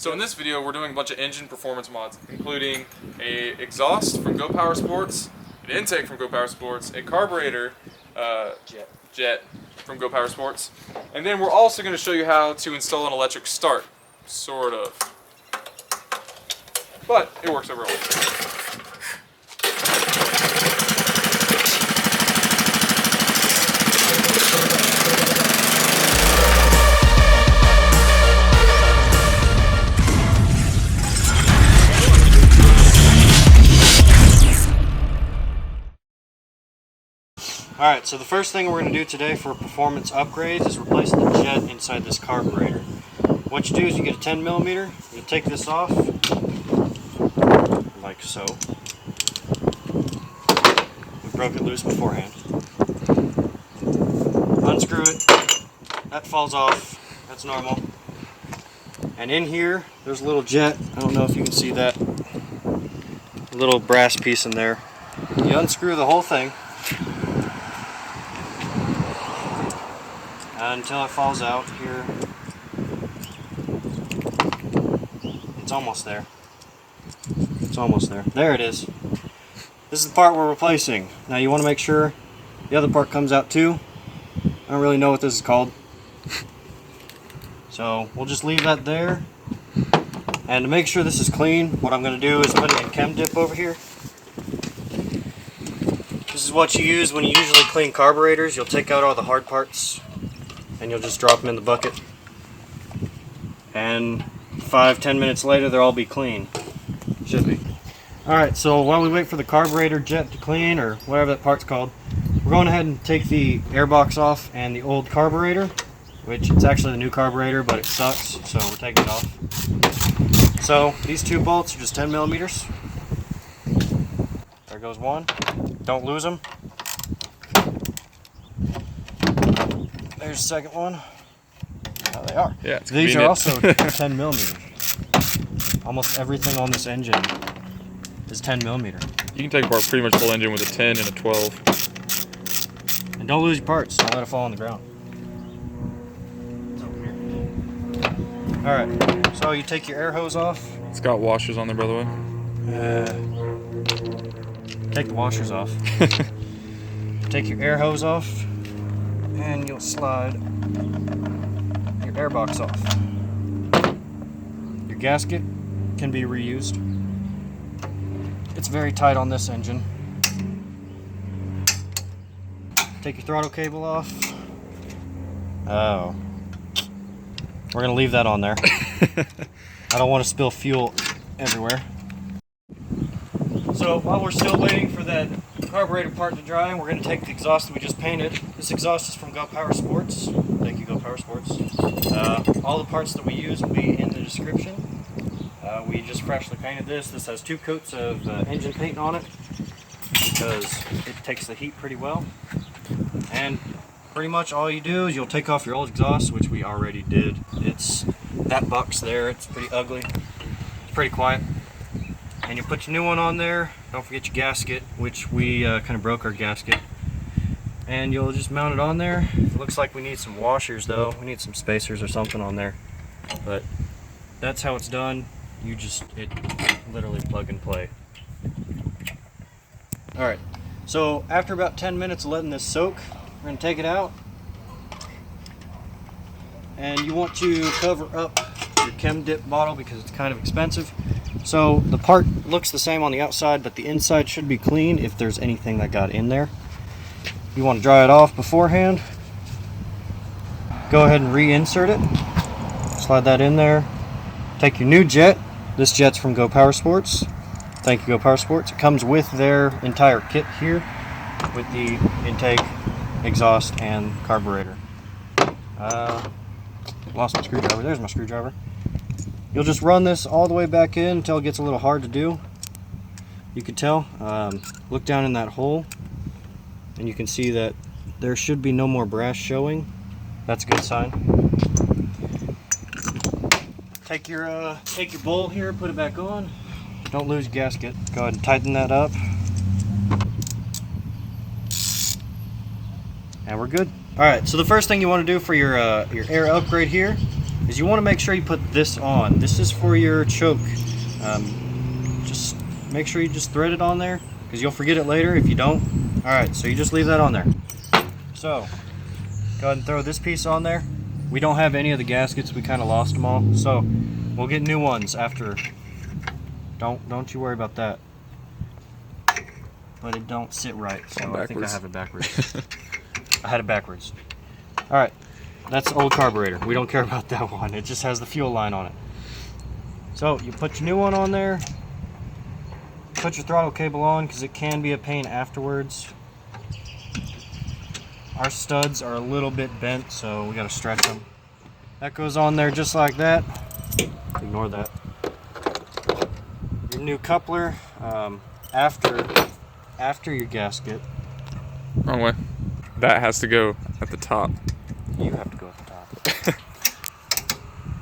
So in this video, we're doing a bunch of engine performance mods, including a exhaust from GoPowerSports, an intake from GoPowerSports, a carburetor jet from GoPowerSports, and then we're also going to show you how to install an electric start, sort of. But it works overall. Alright, so the first thing we're going to do today for performance upgrades is replace the jet inside this carburetor. What you do is you get a 10mm, you take this off, like so. We broke it loose beforehand. Unscrew it, that falls off, that's normal. And in here, there's a little jet, I don't know if you can see that, a little brass piece in there. You unscrew the whole thing until it falls out here. It's almost there. It's almost there. There it is. This is the part we're replacing. Now you want to make sure the other part comes out too. I don't really know what this is called. So we'll just leave that there. And to make sure this is clean, what I'm going to do is put it in chem dip over here. This is what you use when you usually clean carburetors. You'll take out all the hard parts and you'll just drop them in the bucket, and 5-10 minutes later they'll all be clean. Should be. Alright, so while we wait for the carburetor jet to clean, or whatever that part's called, we're going ahead and take the airbox off and the old carburetor, which it's actually the new carburetor but it sucks, so we're taking it off. So these two bolts are just 10mm. There goes one. Don't lose them. There's the second one. Oh, they are. Yeah, it's These are also 10mm. Almost everything on this engine is 10mm. You can take apart pretty much the whole engine with a 10 and a 12. And don't lose your parts. Don't let it fall on the ground. It's over here. Alright, so you take your air hose off. It's got washers on there, by the way. Take the washers off. Take your air hose off, and you'll slide your airbox off. Your gasket can be reused. It's very tight on this engine. Take your throttle cable off. Oh. We're going to leave that on there. I don't want to spill fuel everywhere. So while we're still waiting for that carburetor part to dry, we're going to take the exhaust that we just painted. This exhaust is from GoPowerSports. Thank you, GoPowerSports. All the parts that we use will be in the description. We just freshly painted this. This has 2 coats of engine paint on it because it takes the heat pretty well. And pretty much all you do is you'll take off your old exhaust, which we already did. It's that box there. It's pretty ugly. It's pretty quiet. And you put your new one on there. Don't forget your gasket, which we kind of broke our gasket. And you'll just mount it on there. It looks like we need some washers though. We need some spacers or something on there. But that's how it's done. It literally plug and play. Alright, so after about 10 minutes of letting this soak, we're going to take it out. And you want to cover up your chem dip bottle because it's kind of expensive. So the part looks the same on the outside, but the inside should be clean if there's anything that got in there. You want to dry it off beforehand. Go ahead and reinsert it. Slide that in there. Take your new jet. This jet's from GoPowerSports. Thank you, GoPowerSports. It comes with their entire kit here with the intake, exhaust, and carburetor. Lost my screwdriver. There's my screwdriver. You'll just run this all the way back in until it gets a little hard to do. You can tell. Look down in that hole and you can see that there should be no more brass showing. That's a good sign. Take your bowl here, put it back on. Don't lose your gasket. Go ahead and tighten that up. And we're good. Alright, so the first thing you want to do for your air upgrade here is you want to make sure you put this on. This is for your choke. Just make sure you just thread it on there, because you'll forget it later if you don't. Alright, so you just leave that on there. So, go ahead and throw this piece on there. We don't have any of the gaskets, we kind of lost them all. So, we'll get new ones after. Don't you worry about that. But it don't sit right, so I think I have it backwards. I had it backwards. Alright, that's the old carburetor. We don't care about that one. It just has the fuel line on it. So, you put your new one on there. Put your throttle cable on, because it can be a pain afterwards. Our studs are a little bit bent, so we got to stretch them. That goes on there just like that. Ignore that. Your new coupler, after your gasket. Wrong way. That has to go at the top. You have to go at the top.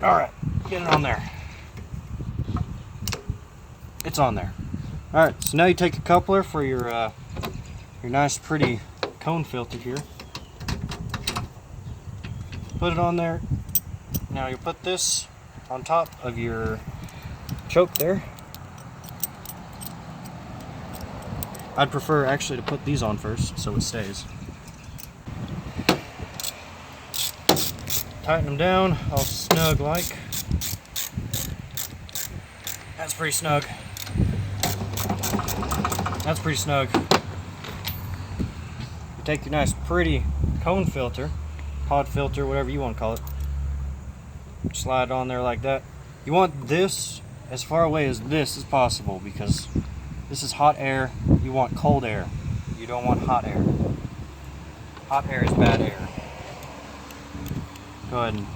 Alright, get it on there. It's on there. Alright, so now you take a coupler for your nice pretty cone filter here. Put it on there. Now you put this on top of your choke there. I'd prefer actually to put these on first so it stays. Tighten them down all snug like. That's pretty snug. That's pretty snug. You take your nice pretty cone filter, pod filter, whatever you want to call it. Slide it on there like that. You want this as far away as this is possible, because this is hot air. You want cold air. You don't want hot air. Hot air is bad air. Go ahead and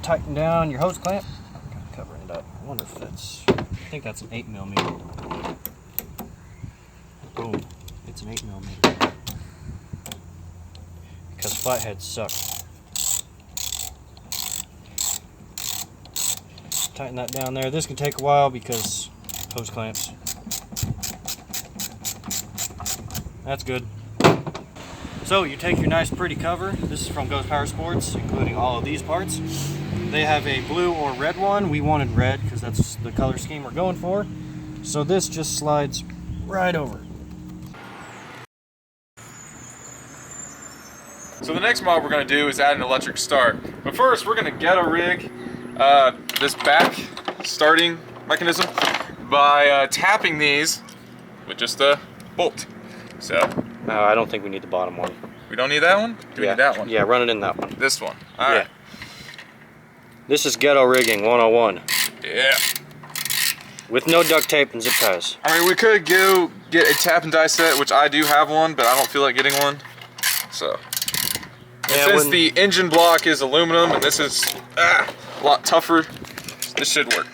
tighten down your hose clamp. I'm kind of covering it up. I wonder if that's, I think that's an 8mm. Boom. It's an 8mm. Because flatheads suck. Tighten that down there. This can take a while because hose clamps. That's good. So you take your nice pretty cover. This is from GoPowerSports, including all of these parts. They have a blue or red one. We wanted red because that's the color scheme we're going for. So this just slides right over. So the next mod we're going to do is add an electric start. But first we're going to ghetto rig this back starting mechanism by tapping these with just a bolt. So I don't think we need the bottom one. we don't need that one? Do we need that one? Yeah, run it in that one. This one. Alright. Yeah. This is ghetto rigging 101. Yeah. With no duct tape and zip ties. I mean, we could go get a tap and die set, which I do have one, but I don't feel like getting one. So. Yeah, Since the engine block is aluminum and this is a lot tougher, this should work.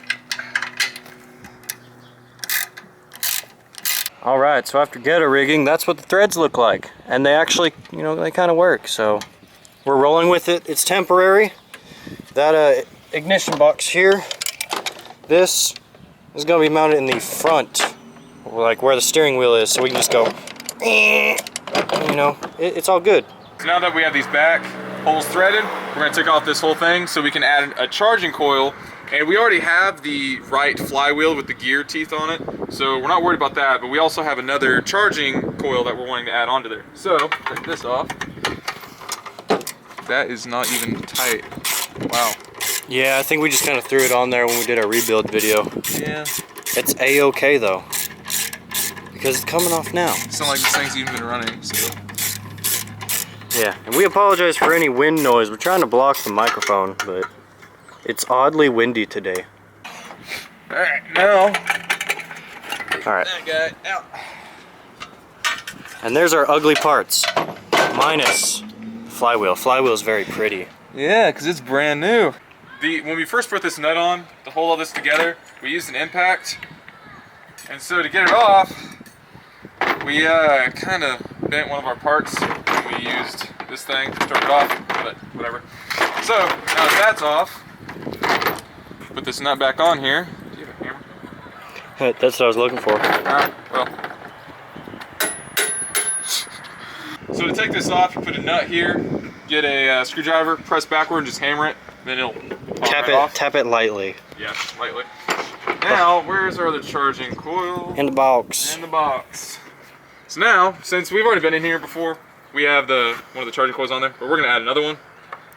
Alright, so after ghetto rigging, that's what the threads look like. And they actually, you know, they kind of work. So we're rolling with it. It's temporary. That ignition box here, this is going to be mounted in the front, like where the steering wheel is. So we can just go, you know, it's all good. So now that we have these back holes threaded, we're going to take off this whole thing so we can add a charging coil. And we already have the right flywheel with the gear teeth on it, so we're not worried about that, but we also have another charging coil that we're wanting to add onto there. So, take this off. That is not even tight. Wow. Yeah, I think we just kind of threw it on there when we did our rebuild video. Yeah. It's A-okay though, because it's coming off now. It's not like this thing's even been running, so. Yeah, and we apologize for any wind noise. We're trying to block the microphone, but it's oddly windy today. Alright, now. Alright. That guy out. And there's our ugly parts. Minus flywheel. Flywheel is very pretty. Yeah, because it's brand new. When we first put this nut on, to hold all this together, we used an impact. And so to get it off, we kind of bent one of our parts. And we used this thing to start it off, but whatever. So, now that that's off, put this nut back on here. Do you have a hammer? That's what I was looking for. Alright, well. So to take this off, you put a nut here, get a screwdriver, press backward, and just hammer it. Then it'll Tap it lightly. Yeah, lightly. Now, where's our other charging coil? In the box. In the box. So now, since we've already been in here before, we have one of the charging coils on there, but we're gonna add another one.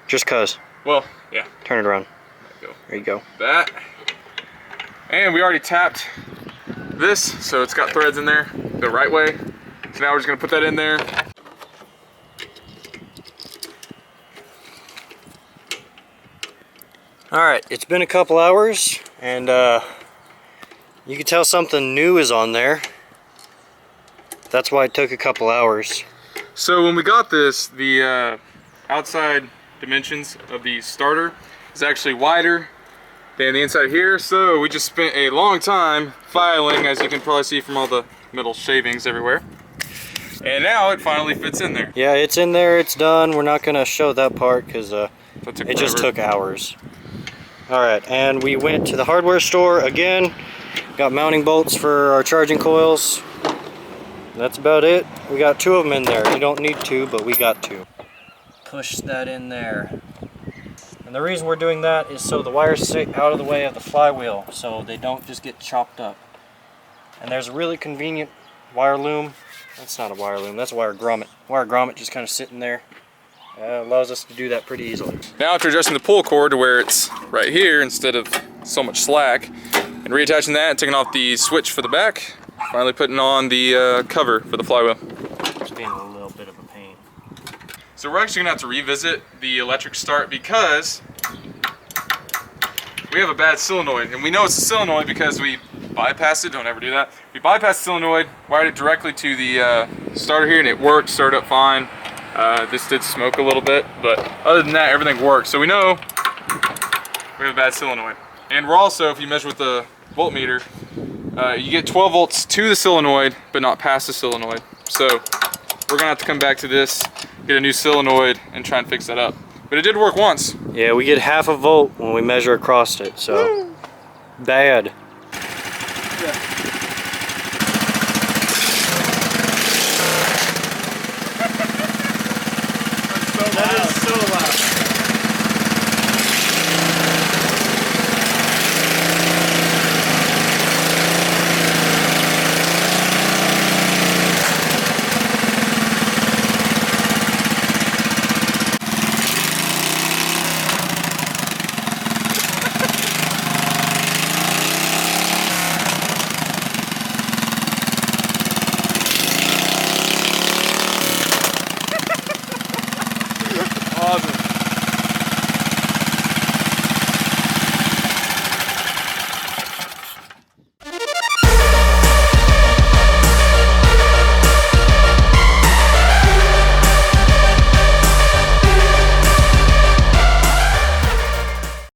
Just cause. Well, yeah. Turn it around. There you go. That. And we already tapped this, so it's got threads in there the right way. So now we're just gonna put that in there. Alright, it's been a couple hours, and you can tell something new is on there. That's why it took a couple hours. So when we got this, the outside dimensions of the starter is actually wider than the inside here, so we just spent a long time filing, as you can probably see from all the metal shavings everywhere. And now it finally fits in there. Yeah, it's in there, it's done. We're not gonna show that part because it just took hours. Alright, and we went to the hardware store again, got mounting bolts for our charging coils. That's about it. We got 2 of them in there. You don't need 2, but we got 2. Push that in there. And the reason we're doing that is so the wires stay out of the way of the flywheel, so they don't just get chopped up. And there's a really convenient wire loom. That's not a wire loom, that's a wire grommet. Wire grommet just kind of sitting there. Allows us to do that pretty easily. Now after adjusting the pull cord to where it's right here instead of so much slack, and reattaching that and taking off the switch for the back, finally putting on the cover for the flywheel. It's being a little bit of a pain. So we're actually gonna have to revisit the electric start because we have a bad solenoid, and we know it's a solenoid because we bypassed it. Don't ever do that. We bypassed the solenoid, wired it directly to the starter here, and it worked, started up fine. This did smoke a little bit, but other than that, everything works. So we know we have a bad solenoid. And we're also, if you measure with the voltmeter, you get 12 volts to the solenoid, but not past the solenoid. So we're gonna have to come back to this, get a new solenoid, and try and fix that up. But it did work once. Yeah, we get half a volt when we measure across it, so bad. Yeah. That is so loud.